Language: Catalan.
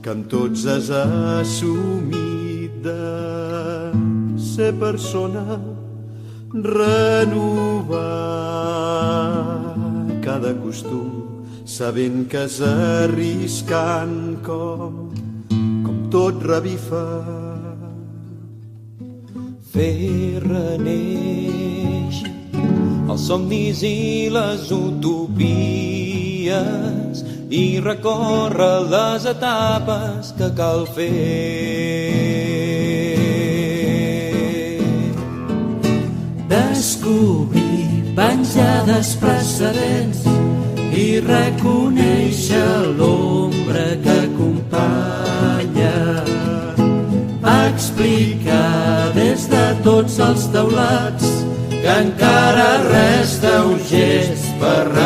que amb tots has assumit de ser persona, renovar cada costum, sabent que és arriscant com tot revifa. Fer reneixer els somnis i les utopies i recórrer les etapes que cal fer. Descobrir penjades precedents i reconèixer l'ombra que acompanya. Explicar des de tots els teulats que encara resta un gest per